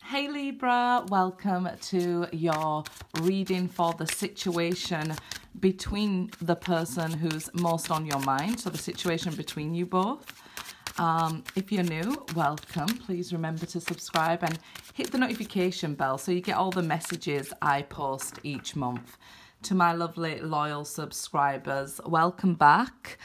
Hey Libra, welcome to your reading for the situation between the person who's most on your mind, so the situation between you both. If you're new, welcome. Please remember to subscribe and hit the notification bell so you get all the messages I post each month. To my lovely loyal subscribers, welcome back.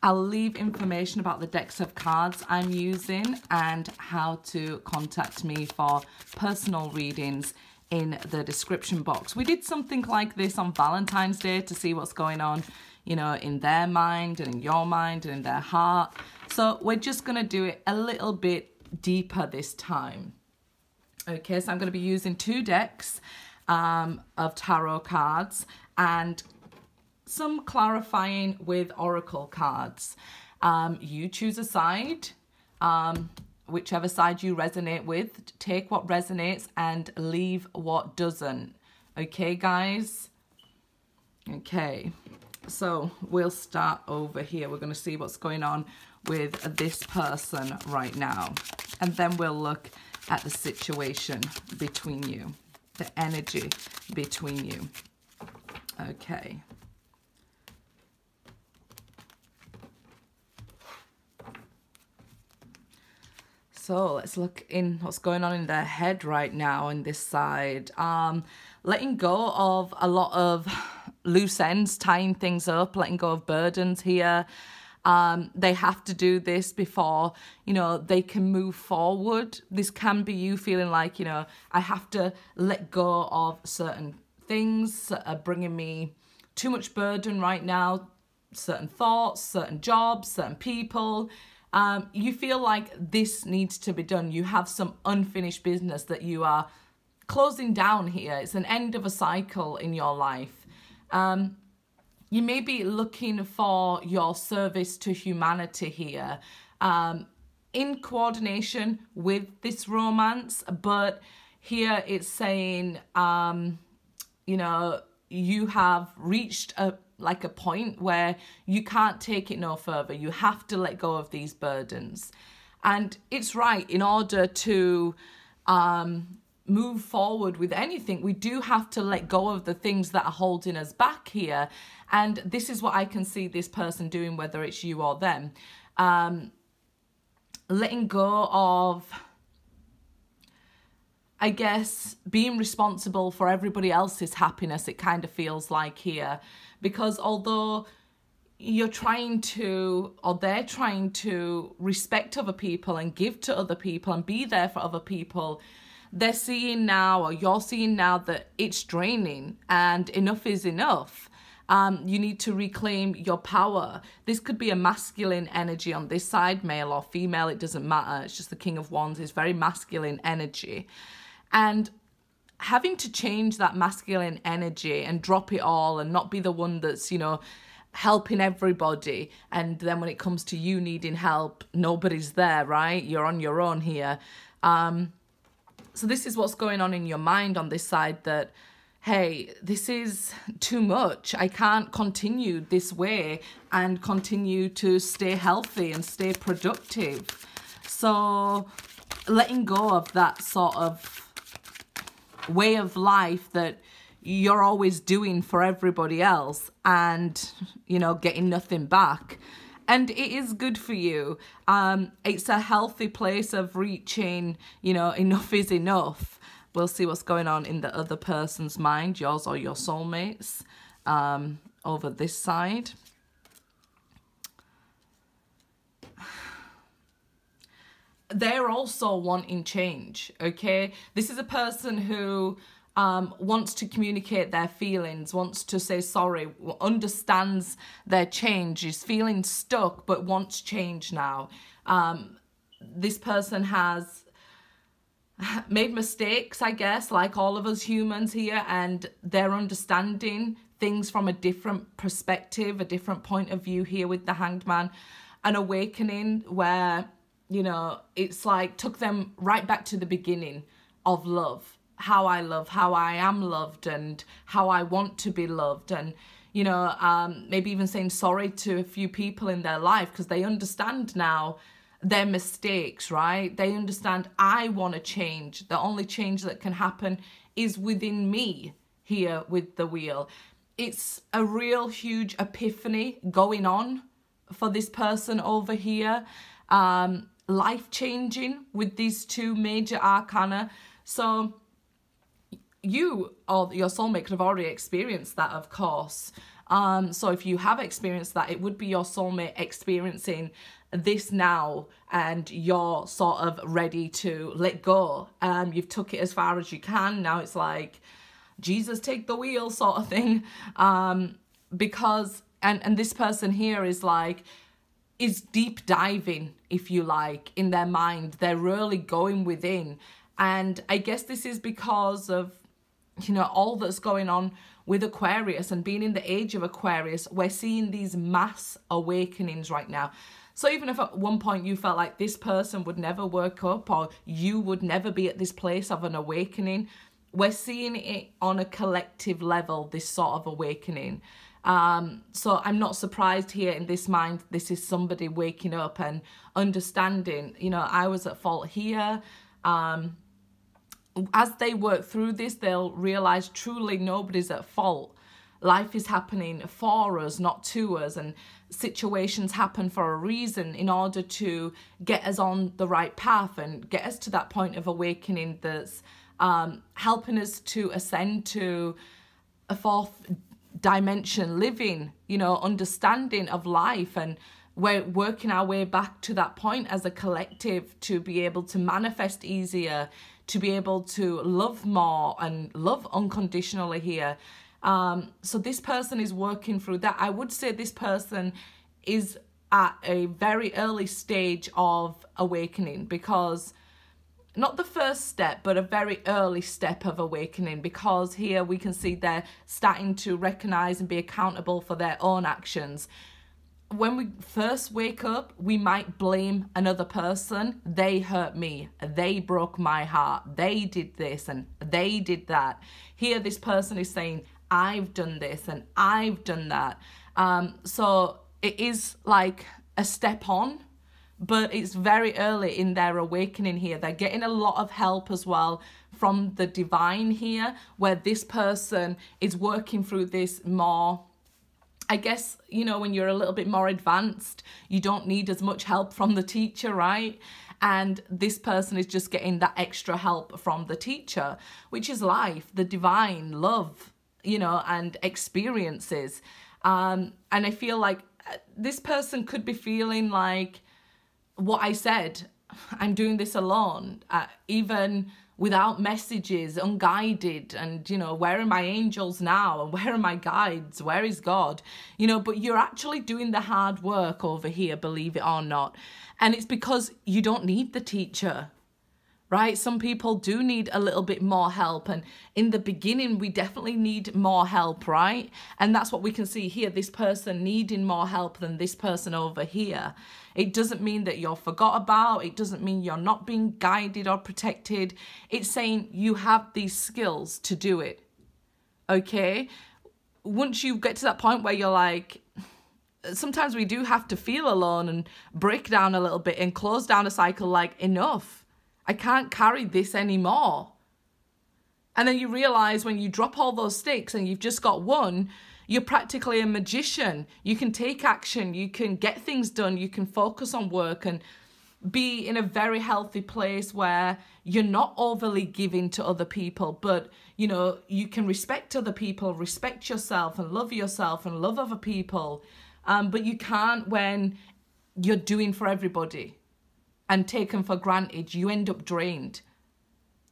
I'll leave information about the decks of cards I'm using and how to contact me for personal readings in the description box. We did something like this on Valentine's Day to see what's going on, you know, in their mind and in your mind and in their heart. So we're just going to do it a little bit deeper this time. Okay, so I'm going to be using two decks of tarot cards and some clarifying with oracle cards. You choose a side, whichever side you resonate with. Take what resonates and leave what doesn't. Okay, guys? Okay, so we'll start over here. We're going to see what's going on with this person right now. And then we'll look at the situation between you, the energy between you. Okay. So let's look in what's going on in their head right now on this side. Letting go of a lot of loose ends, tying things up, letting go of burdens here. They have to do this before, you know, they can move forward. This can be you feeling like, you know, I have to let go of certain things bringing me too much burden right now, certain thoughts, certain jobs, certain people. You feel like this needs to be done. You have some unfinished business that you are closing down here. It's an end of a cycle in your life. You may be looking for your service to humanity here in coordination with this romance, but here it's saying, you know, you have reached a point where you can't take it no further. You have to let go of these burdens. And it's right, in order to move forward with anything, we do have to let go of the things that are holding us back here. And this is what I can see this person doing, whether it's you or them. Letting go of, I guess, being responsible for everybody else's happiness, it kind of feels like here. Because although you're trying to, or they're trying to respect other people and give to other people and be there for other people, they're seeing now, or you're seeing now, that it's draining and enough is enough. You need to reclaim your power. This could be a masculine energy on this side, male or female, it doesn't matter. It's just the King of Wands is very masculine energy. And having to change that masculine energy and drop it all and not be the one that's, you know, helping everybody. And then when it comes to you needing help, nobody's there, right? You're on your own here. So this is what's going on in your mind on this side, that, hey, this is too much. I can't continue this way and continue to stay healthy and stay productive. So letting go of that sort of way of life that you're always doing for everybody else and, you know, getting nothing back. And it is good for you. It's a healthy place of reaching, you know, enough is enough. We'll see what's going on in the other person's mind, yours or your soulmates, over this side. They're also wanting change, okay? This is a person who wants to communicate their feelings, wants to say sorry, understands their change, is feeling stuck but wants change now. This person has made mistakes, I guess, like all of us humans here, and they're understanding things from a different perspective, a different point of view here with the Hanged Man. An awakening where, you know, it's like took them right back to the beginning of love, how I love, how I am loved, and how I want to be loved. And, you know, maybe even saying sorry to a few people in their life because they understand now their mistakes, right? They understand, I want to change. The only change that can happen is within me here with the wheel. It's a real huge epiphany going on for this person over here. Life-changing with these two major arcana. So you or your soulmate could have already experienced that, of course. So if you have experienced that, it would be your soulmate experiencing this now, and you're sort of ready to let go. You've took it as far as you can. Now it's like, Jesus, take the wheel sort of thing. Because, and this person here is like, is deep diving, if you like, in their mind. They're really going within. And I guess this is because of, you know, all that's going on with Aquarius and being in the age of Aquarius. We're seeing these mass awakenings right now. So even if at one point you felt like this person would never work up, or you would never be at this place of an awakening, we're seeing it on a collective level, this sort of awakening. So I'm not surprised here in this mind, this is somebody waking up and understanding, you know, I was at fault here. As they work through this, they'll realize truly nobody's at fault. Life is happening for us, not to us, and situations happen for a reason in order to get us on the right path and get us to that point of awakening that's helping us to ascend to a fourth dimension living, you know, understanding of life. And we're working our way back to that point as a collective to be able to manifest easier, to be able to love more and love unconditionally here. So this person is working through that. I would say this person is at a very early stage of awakening, because not the first step, but a very early step of awakening, because here we can see they're starting to recognize and be accountable for their own actions. When we first wake up, we might blame another person. They hurt me. They broke my heart. They did this and they did that. Here, this person is saying, I've done this and I've done that. So it is like a step on, but it's very early in their awakening here. They're getting a lot of help as well from the divine here, where this person is working through this more. I guess, you know, when you're a little bit more advanced, you don't need as much help from the teacher, right? And this person is just getting that extra help from the teacher, which is life, the divine, love, you know, and experiences. And I feel like this person could be feeling like what I said, I'm doing this alone, even without messages, unguided, and, you know, where are my angels now? And where are my guides? Where is God? You know, but you're actually doing the hard work over here, believe it or not. And it's because you don't need the teacher, right? Some people do need a little bit more help. And in the beginning, we definitely need more help, right? And that's what we can see here, this person needing more help than this person over here. It doesn't mean that you're forgot about. It doesn't mean you're not being guided or protected. It's saying you have these skills to do it, okay? Once you get to that point where you're like, sometimes we do have to feel alone and break down a little bit and close down a cycle, like, enough. I can't carry this anymore. And then you realize when you drop all those sticks and you've just got one, you're practically a magician. You can take action, you can get things done, you can focus on work and be in a very healthy place where you're not overly giving to other people, but, you know, you can respect other people, respect yourself and love other people. But you can't when you're doing for everybody and taken for granted. You end up drained.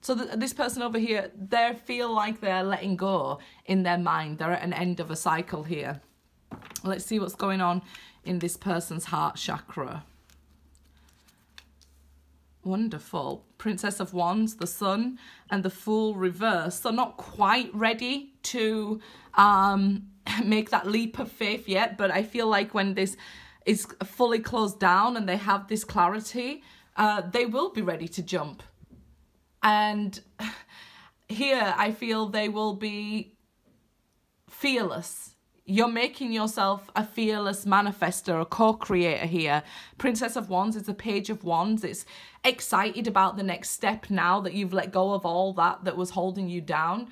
So this person over here, they feel like they're letting go in their mind. They're at an end of a cycle here. Let's see what's going on in this person's heart chakra. Wonderful. Princess of Wands, the Sun, and the Fool reverse. So not quite ready to make that leap of faith yet, but I feel like when this is fully closed down and they have this clarity, they will be ready to jump. And here I feel they will be fearless. You're making yourself a fearless manifester, a co-creator here. Princess of Wands is a Page of Wands. It's excited about the next step now that you've let go of all that was holding you down.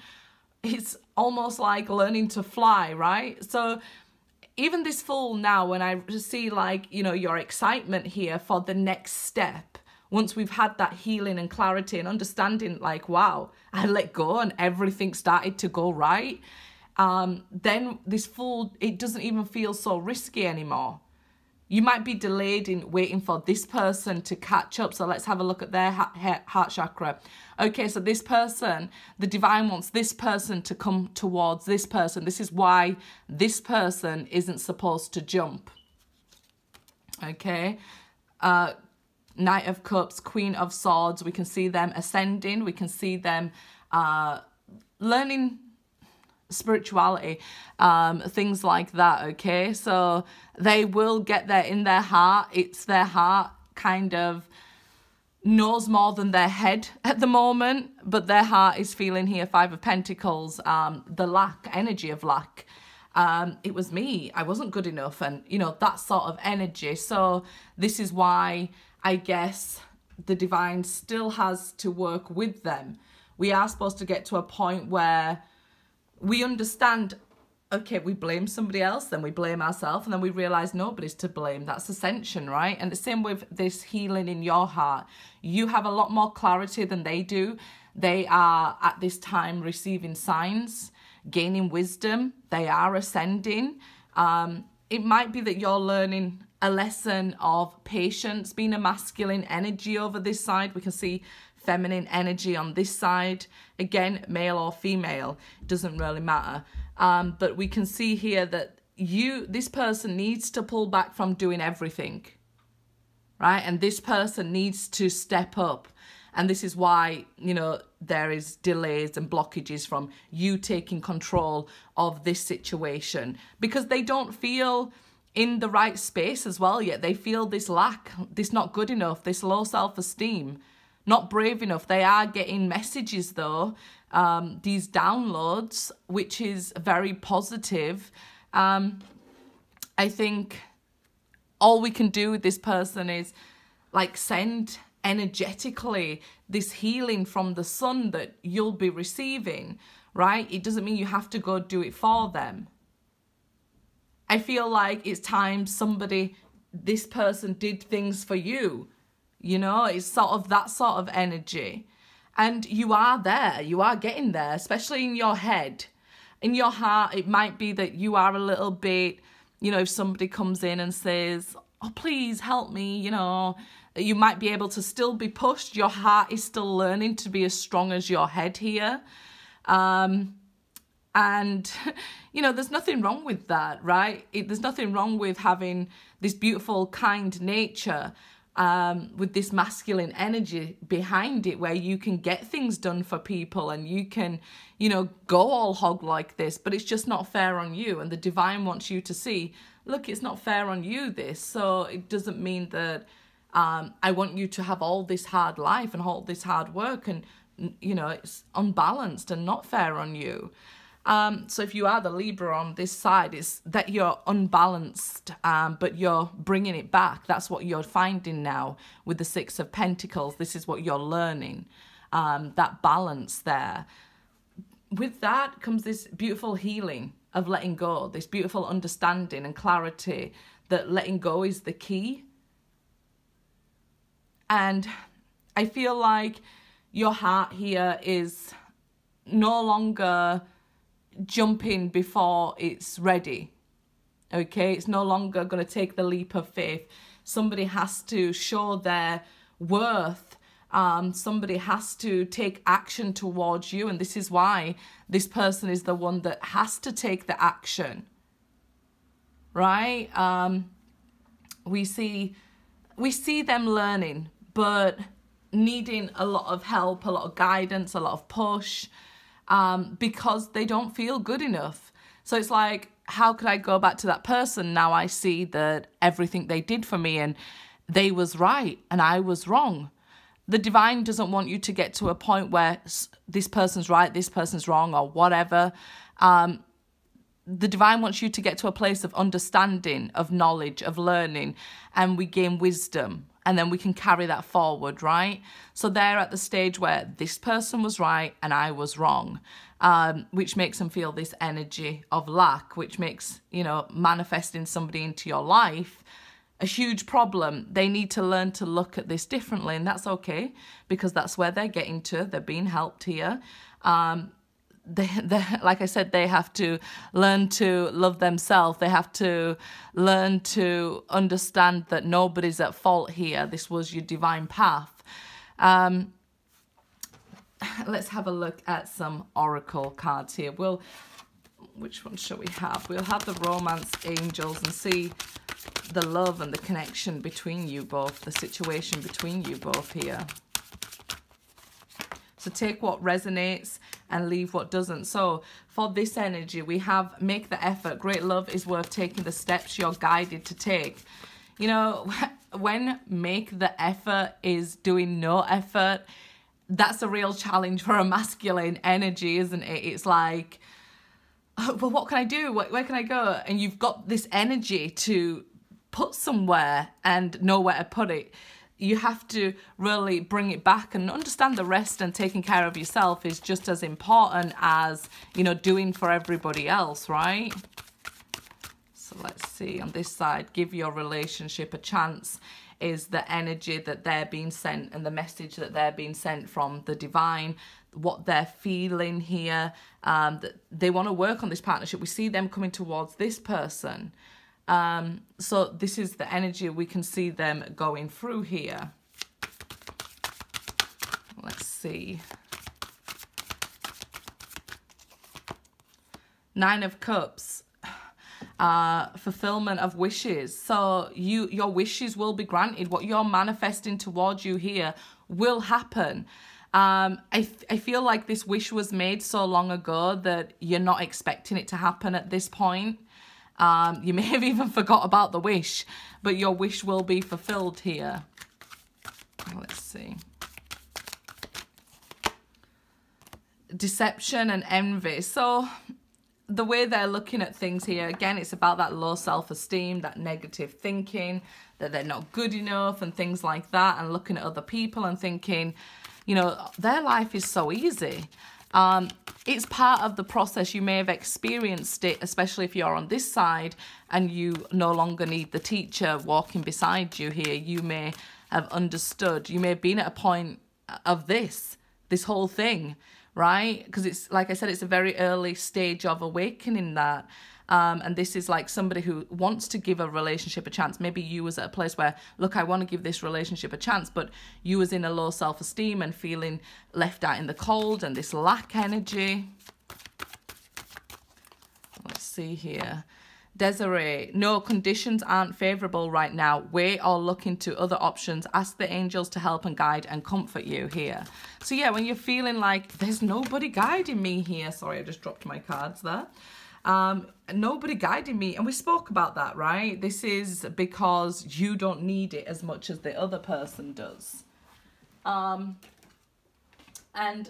It's almost like learning to fly, right? So even this Fool now, when I see like, you know, your excitement here for the next step, once we've had that healing and clarity and understanding, like, wow, I let go and everything started to go right. Then this Fool, it doesn't even feel so risky anymore. You might be delayed in waiting for this person to catch up. So let's have a look at their heart chakra. Okay, so this person, the divine wants this person to come towards this person. This is why this person isn't supposed to jump. Okay. Knight of Cups, Queen of Swords. We can see them ascending. We can see them learning spirituality, things like that. Okay, so they will get there in their heart. It's their heart kind of knows more than their head at the moment, but their heart is feeling here, Five of Pentacles, the lack, energy of lack. It was me, I wasn't good enough, and you know, that sort of energy. So this is why I guess the divine still has to work with them. We are supposed to get to a point where we understand, okay, we blame somebody else, then we blame ourselves, and then we realize nobody's to blame. That's ascension, right? And the same with this healing in your heart. You have a lot more clarity than they do. They are at this time receiving signs, gaining wisdom. They are ascending. It might be that you're learning a lesson of patience, being a masculine energy over this side. We can see feminine energy on this side. Again, male or female, doesn't really matter. But we can see here that this person needs to pull back from doing everything, right? And this person needs to step up. And this is why, you know, there is delays and blockages from you taking control of this situation, because they don't feel in the right space as well yet. They feel this lack, this not good enough, this low self-esteem, not brave enough. They are getting messages though, these downloads, which is very positive. I think all we can do with this person is like send energetically this healing from the sun that you'll be receiving, right? It doesn't mean you have to go do it for them. I feel like it's time this person did things for you. You know, it's sort of that sort of energy. And you are there, you are getting there, especially in your head. In your heart, it might be that you are a little bit, you know, if somebody comes in and says, oh, please help me, you know, you might be able to still be pushed. Your heart is still learning to be as strong as your head here. And, you know, there's nothing wrong with that, right? There's nothing wrong with having this beautiful, kind nature with this masculine energy behind it, where you can get things done for people and you can, you know, go all hog like this, but it's just not fair on you. And the divine wants you to see, look, it's not fair on you, this. So it doesn't mean that I want you to have all this hard life and all this hard work, and, you know, it's unbalanced and not fair on you. So if you are the Libra on this side, it's that you're unbalanced, but you're bringing it back. That's what you're finding now with the Six of Pentacles. This is what you're learning, that balance there. With that comes this beautiful healing of letting go, this beautiful understanding and clarity that letting go is the key. And I feel like your heart here is no longer jumping before it's ready. Okay, it's no longer going to take the leap of faith. Somebody has to show their worth. Somebody has to take action towards you, and this is why this person is the one that has to take the action, right? We see them learning, but needing a lot of help, a lot of guidance, a lot of push, because they don't feel good enough. So it's like, how could I go back to that person? Now I see that everything they did for me and they was right and I was wrong. The divine doesn't want you to get to a point where this person's right, this person's wrong, or whatever. the divine wants you to get to a place of understanding, of knowledge, of learning, and we gain wisdom, and then we can carry that forward, right? So they're at the stage where this person was right and I was wrong, which makes them feel this energy of lack, which makes, you know, manifesting somebody into your life a huge problem. They need to learn to look at this differently, and that's okay, because that's where they're getting to. They're being helped here. They, like I said, they have to learn to love themselves. They have to learn to understand that nobody's at fault here. This was your divine path. Let's have a look at some oracle cards here. Which one shall we have? We'll have the romance angels and see the love and the connection between you both, the situation between you both here. So take what resonates and leave what doesn't. So for this energy, we have make the effort. Great love is worth taking the steps you're guided to take. You know, when make the effort is doing no effort, that's a real challenge for a masculine energy, isn't it? It's like, oh, well, what can I do? Where can I go? And you've got this energy to put somewhere and know where to put it. You have to really bring it back and understand the rest, and taking care of yourself is just as important as, you know, doing for everybody else, right? So let's see on this side, give your relationship a chance is the energy that they're being sent and the message that they're being sent from the divine, what they're feeling here, that they want to work on this partnership. We see them coming towards this person. So this is the energy we can see them going through here. Let's see. Nine of Cups. Fulfillment of wishes. So your wishes will be granted. What you're manifesting towards you here will happen. I feel like this wish was made so long ago that you're not expecting it to happen at this point. You may have even forgot about the wish, but your wish will be fulfilled here. Let's see. Deception and envy. So the way they're looking at things here, again, it's about that low self-esteem, that negative thinking, that they're not good enough and things like that, and looking at other people and thinking, you know, their life is so easy. It's part of the process. You may have experienced it, especially if you're on this side and you no longer need the teacher walking beside you here. You may have understood. You may have been at a point of this whole thing, right? Because it's, like I said, it's a very early stage of awakening that. And this is like somebody who wants to give a relationship a chance. Maybe you was at a place where, look, I want to give this relationship a chance, but you was in a low self-esteem and feeling left out in the cold and this lack energy. Let's see here. Desiree, no, conditions aren't favourable right now. Wait or look into other options. Ask the angels to help and guide and comfort you here. So yeah, when you're feeling like there's nobody guiding me here. Sorry, I just dropped my cards there. Nobody guiding me, and we spoke about that, right? This is because you don't need it as much as the other person does. And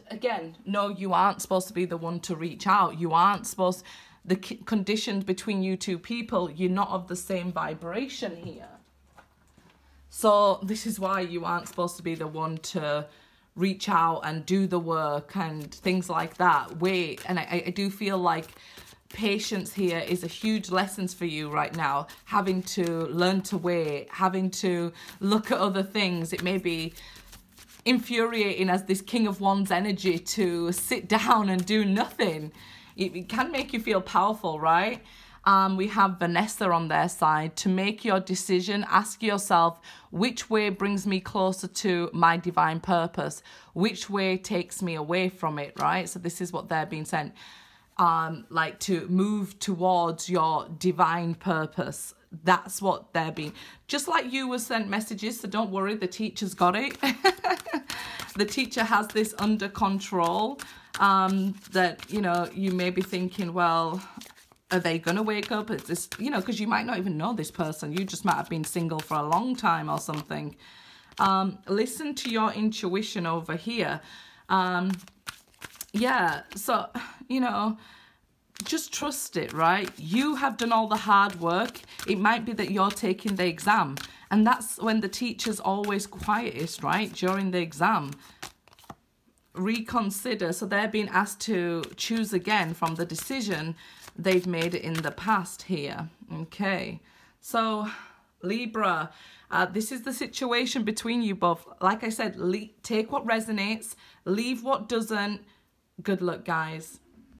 again, no, you aren't supposed to be the one to reach out. You aren't supposed, the conditions between you two people, you're not of the same vibration here. So this is why you aren't supposed to be the one to reach out and do the work and things like that. Wait, and I do feel like patience here is a huge lesson for you right now, having to learn to wait, having to look at other things. It may be infuriating as this King of Wands energy to sit down and do nothing. It can make you feel powerful, right? We have Vanessa on their side. To make your decision, ask yourself, which way brings me closer to my divine purpose? Which way takes me away from it, right? So this is what they're being sent. Like to move towards your divine purpose. That's what they're being. Just like you were sent messages, so don't worry, the teacher's got it. The teacher has this under control. That, you know, you may be thinking, well, are they going to wake up? Is this, you know, because you might not even know this person. You just might have been single for a long time or something. Listen to your intuition over here. Yeah, so, you know, just trust it, right? You have done all the hard work. It might be that you're taking the exam, and that's when the teacher's always quietest, right? During the exam. Reconsider. So they're being asked to choose again from the decision they've made in the past here. Okay, so Libra, this is the situation between you both. Like I said, take what resonates, leave what doesn't. Good luck, guys.